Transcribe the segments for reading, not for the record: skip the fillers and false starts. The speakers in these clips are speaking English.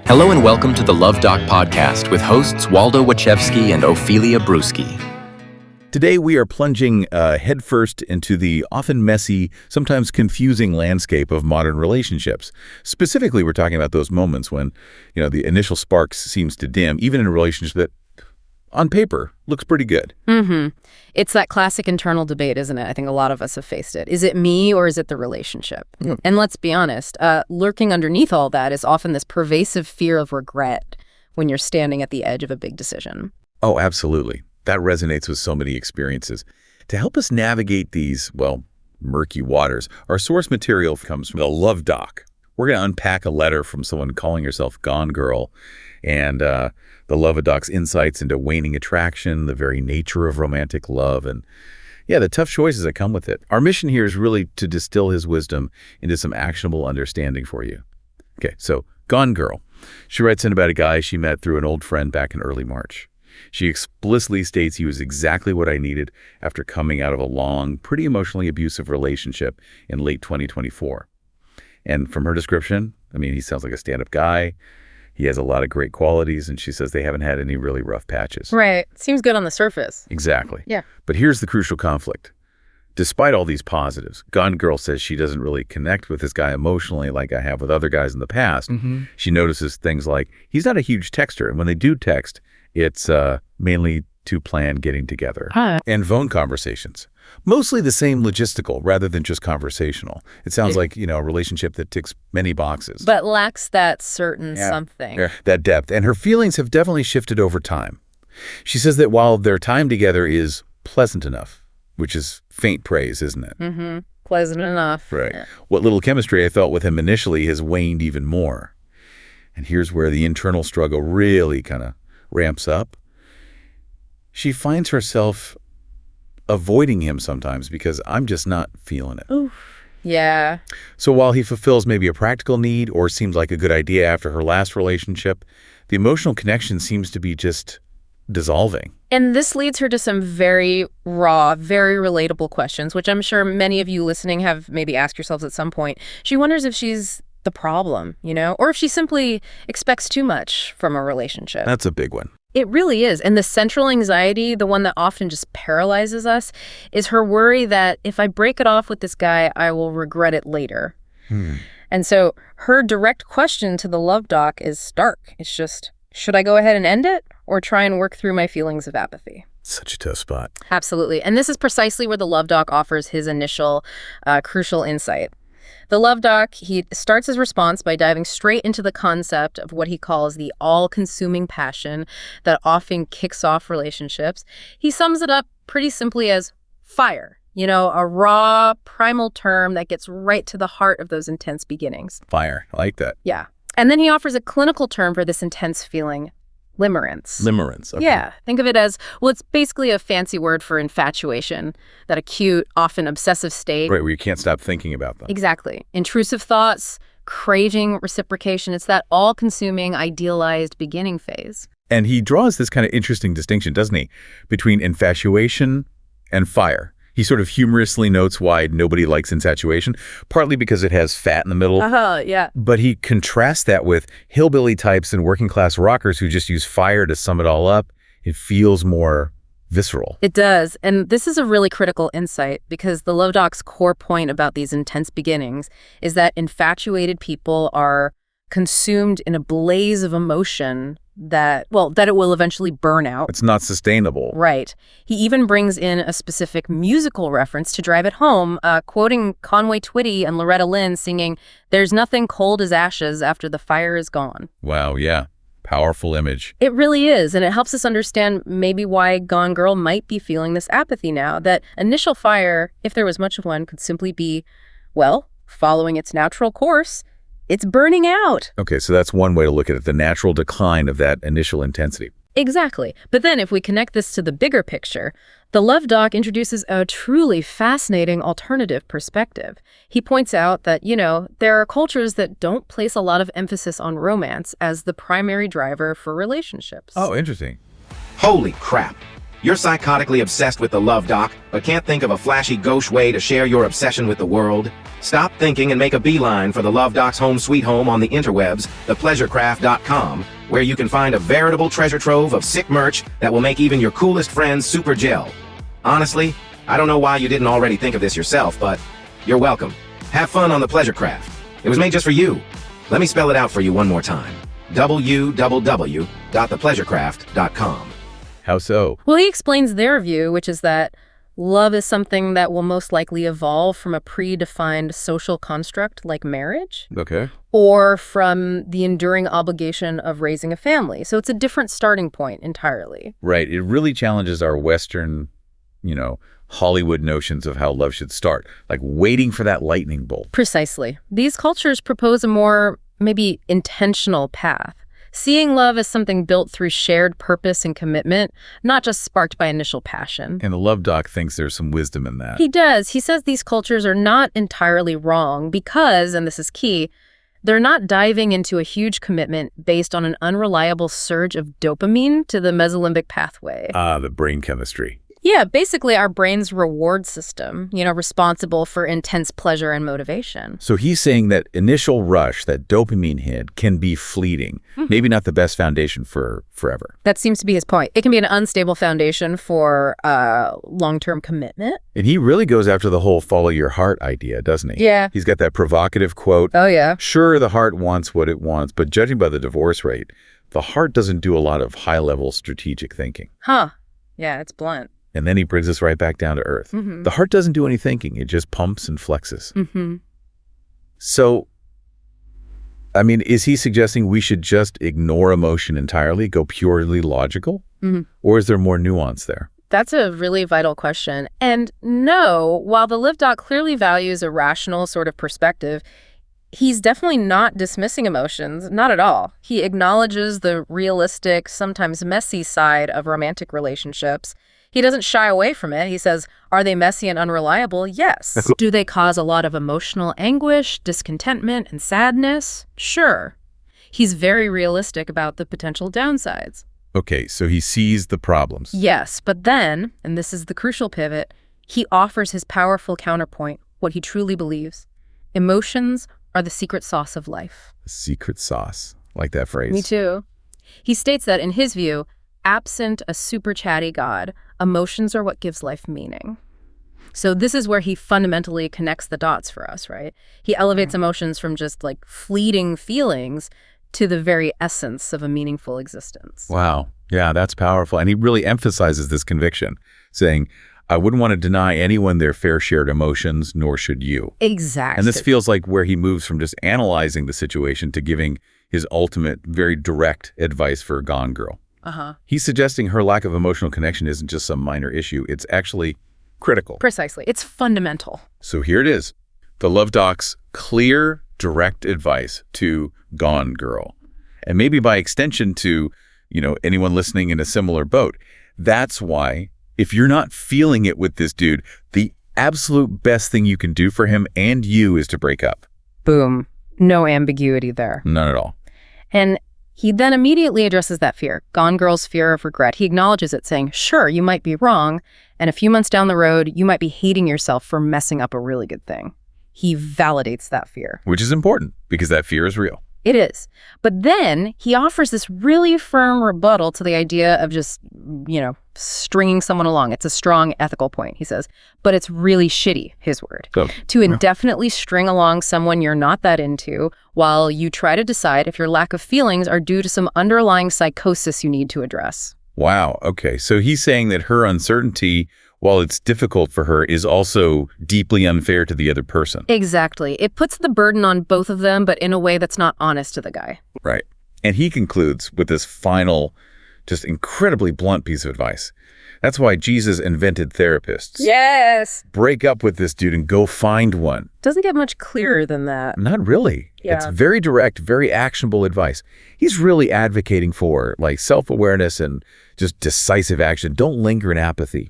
Hello and welcome to the Luv Doc podcast with hosts Waldo Wachewski and Ophelia Bruschi. Today we are plunging headfirst into the often messy, sometimes confusing landscape of modern relationships. Specifically, we're talking about those moments when, the initial sparks seems to dim, even in a relationship that, on paper, looks pretty good. It's that classic internal debate, isn't it? I think a lot of us have faced it. Is it me or is it the relationship? And let's be honest, lurking underneath all that is often this pervasive fear of regret when you're standing at the edge of a big decision. Oh, absolutely. That resonates with so many experiences. To help us navigate these, murky waters, our source material comes from the Luv Doc. We're going to unpack a letter from someone calling herself Gone Girl and the Luv Doc's insights into waning attraction, the very nature of romantic love, and the tough choices that come with it. Our mission here is really to distill his wisdom into some actionable understanding for you. Okay, so Gone Girl. She writes in about a guy she met through an old friend back in early March. She explicitly states he was exactly what I needed after coming out of a long, pretty emotionally abusive relationship in late 2024. And from her description, he sounds like a stand-up guy. He has a lot of great qualities, and she says they haven't had any really rough patches. Right. Seems good on the surface. Exactly. Yeah. But here's the crucial conflict. Despite all these positives, Gone Girl says she doesn't really connect with this guy emotionally like I have with other guys in the past. She notices things like he's not a huge texter, and when they do text, it's mainly to plan getting together and phone conversations. Mostly the same logistical rather than just conversational. It sounds like, a relationship that ticks many boxes. But lacks that certain something. Yeah, that depth. And her feelings have definitely shifted over time. She says that while their time together is pleasant enough, which is faint praise, isn't it? Pleasant enough. Right. Yeah. What little chemistry I felt with him initially has waned even more. And here's where the internal struggle really kind of ramps up. She finds herself avoiding him sometimes because I'm just not feeling it. Oof. Yeah. So while he fulfills maybe a practical need or seems like a good idea after her last relationship, the emotional connection seems to be just dissolving. And this leads her to some very raw, very relatable questions, which I'm sure many of you listening have maybe asked yourselves at some point. She wonders if she's the problem, or if she simply expects too much from a relationship. That's a big one. It really is. And the central anxiety, the one that often just paralyzes us, is her worry that if I break it off with this guy, I will regret it later. And so her direct question to the Luv Doc is stark. It's just, should I go ahead and end it or try and work through my feelings of apathy? Such a tough spot. Absolutely. And this is precisely where the Luv Doc offers his initial crucial insight. The Luv Doc, he starts his response by diving straight into the concept of what he calls the all-consuming passion that often kicks off relationships. He sums it up pretty simply as fire, a raw, primal term that gets right to the heart of those intense beginnings. Fire. I like that. Yeah. And then he offers a clinical term for this intense feeling, limerence. Limerence. Okay. Yeah. Think of it as, it's basically a fancy word for infatuation, that acute, often obsessive state. Right, where you can't stop thinking about them. Exactly. Intrusive thoughts, craving reciprocation. It's that all-consuming, idealized beginning phase. And he draws this kind of interesting distinction, doesn't he, between infatuation and fire. He sort of humorously notes why nobody likes infatuation, partly because it has fat in the middle. Yeah. But he contrasts that with hillbilly types and working class rockers who just use fire to sum it all up. It feels more visceral. It does. And this is a really critical insight because the Luv Doc's core point about these intense beginnings is that infatuated people are consumed in a blaze of emotion that it will eventually burn out. It's not sustainable. Right. He even brings in a specific musical reference to drive it home, quoting Conway Twitty and Loretta Lynn singing, "There's nothing cold as ashes after the fire is gone." Wow, yeah. Powerful image. It really is, and it helps us understand maybe why Gone Girl might be feeling this apathy now, that initial fire, if there was much of one, could simply be, following its natural course, it's burning out. Okay, so that's one way to look at it, the natural decline of that initial intensity. Exactly. But then if we connect this to the bigger picture, the Luv Doc introduces a truly fascinating alternative perspective. He points out that, there are cultures that don't place a lot of emphasis on romance as the primary driver for relationships. Oh, interesting. Holy crap. You're psychotically obsessed with the Luv Doc, but can't think of a flashy gauche way to share your obsession with the world? Stop thinking and make a beeline for the Luv Doc's home sweet home on the interwebs, thepleasurecraft.com, where you can find a veritable treasure trove of sick merch that will make even your coolest friends super gel. Honestly, I don't know why you didn't already think of this yourself, but you're welcome. Have fun on the Pleasure Craft. It was made just for you. Let me spell it out for you one more time. www.thepleasurecraft.com. How so? Well, he explains their view, which is that love is something that will most likely evolve from a predefined social construct like marriage, Okay. or from the enduring obligation of raising a family. So it's a different starting point entirely. Right. It really challenges our Western, Hollywood notions of how love should start, like waiting for that lightning bolt. Precisely. These cultures propose a more, maybe intentional path, seeing love as something built through shared purpose and commitment, not just sparked by initial passion. And the Luv Doc thinks there's some wisdom in that. He does. He says these cultures are not entirely wrong because, and this is key, they're not diving into a huge commitment based on an unreliable surge of dopamine to the mesolimbic pathway. The brain chemistry. Yeah, basically our brain's reward system, responsible for intense pleasure and motivation. So he's saying that initial rush, that dopamine hit, can be fleeting. Maybe not the best foundation for forever. That seems to be his point. It can be an unstable foundation for long-term commitment. And he really goes after the whole follow your heart idea, doesn't he? Yeah. He's got that provocative quote. Oh, yeah. Sure, the heart wants what it wants, but judging by the divorce rate, the heart doesn't do a lot of high-level strategic thinking. Huh. Yeah, it's blunt. And then he brings us right back down to earth. The heart doesn't do any thinking. It just pumps and flexes. So, is he suggesting we should just ignore emotion entirely, go purely logical? Or is there more nuance there? That's a really vital question. And no, while the Luv Doc clearly values a rational sort of perspective, he's definitely not dismissing emotions, not at all. He acknowledges the realistic, sometimes messy side of romantic relationships. He doesn't shy away from it. He says, are they messy and unreliable? Yes. Do they cause a lot of emotional anguish, discontentment, and sadness? Sure. He's very realistic about the potential downsides. Okay, so he sees the problems. Yes, but then, and this is the crucial pivot, he offers his powerful counterpoint, what he truly believes. Emotions are the secret sauce of life. Secret sauce. Like that phrase. Me too. He states that, in his view, absent a super chatty God, emotions are what gives life meaning. So this is where he fundamentally connects the dots for us, right? He elevates emotions from just like fleeting feelings to the very essence of a meaningful existence. Wow. Yeah, that's powerful. And he really emphasizes this conviction, saying, I wouldn't want to deny anyone their fair shared emotions, nor should you. Exactly. And this feels like where he moves from just analyzing the situation to giving his ultimate, very direct advice for Gone Girl. He's suggesting her lack of emotional connection isn't just some minor issue. It's actually critical. Precisely. It's fundamental. So here it is. The Luv Doc's clear, direct advice to Gone Girl. And maybe by extension to, anyone listening in a similar boat. That's why, if you're not feeling it with this dude, the absolute best thing you can do for him and you is to break up. Boom. No ambiguity there. None at all. And he then immediately addresses that fear, Gone Girl's fear of regret. He acknowledges it, saying, sure, you might be wrong, and a few months down the road, you might be hating yourself for messing up a really good thing. He validates that fear. Which is important, because that fear is real. It is. But then he offers this really firm rebuttal to the idea of just, stringing someone along. It's a strong ethical point, he says. But it's really shitty, his word, to indefinitely string along someone you're not that into while you try to decide if your lack of feelings are due to some underlying psychosis you need to address. Wow. Okay. So he's saying that her uncertainty, while it's difficult for her, is also deeply unfair to the other person. Exactly. It puts the burden on both of them, but in a way that's not honest to the guy. Right. And he concludes with this final, just incredibly blunt piece of advice. That's why Jesus invented therapists. Yes. Break up with this dude and go find one. Doesn't get much clearer than that. Not really. Yeah. It's very direct, very actionable advice. He's really advocating for self-awareness and just decisive action. Don't linger in apathy.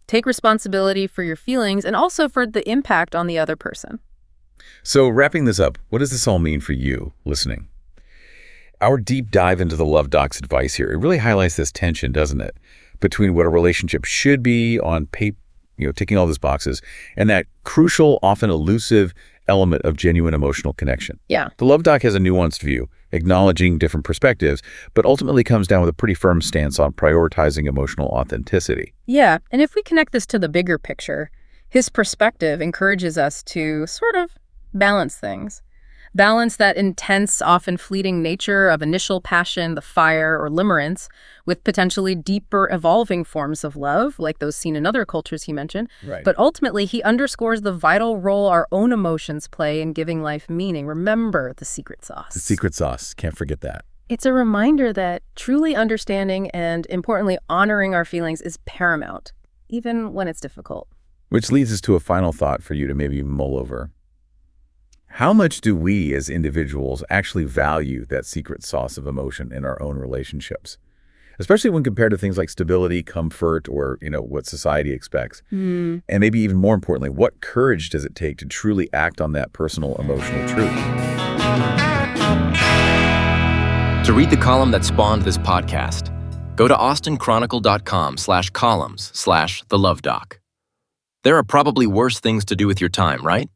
Take responsibility for your feelings and also for the impact on the other person. So wrapping this up, what does this all mean for you listening? Our deep dive into the Luv Doc's advice here, it really highlights this tension, doesn't it? between what a relationship should be on paper, ticking all those boxes, and that crucial, often elusive element of genuine emotional connection. Yeah. The Love Doc has a nuanced view, acknowledging different perspectives, but ultimately comes down with a pretty firm stance on prioritizing emotional authenticity. Yeah, and if we connect this to the bigger picture, his perspective encourages us to sort of balance things. Balance that intense, often fleeting nature of initial passion, the fire, or limerence, with potentially deeper, evolving forms of love, like those seen in other cultures he mentioned. Right. But ultimately, he underscores the vital role our own emotions play in giving life meaning. Remember the secret sauce. The secret sauce. Can't forget that. It's a reminder that truly understanding and, importantly, honoring our feelings is paramount, even when it's difficult. Which leads us to a final thought for you to maybe mull over. How much do we as individuals actually value that secret sauce of emotion in our own relationships? Especially when compared to things like stability, comfort, or, what society expects. And maybe even more importantly, what courage does it take to truly act on that personal emotional truth? To read the column that spawned this podcast, go to austinchronicle.com/columns/the Love Doc. There are probably worse things to do with your time, right?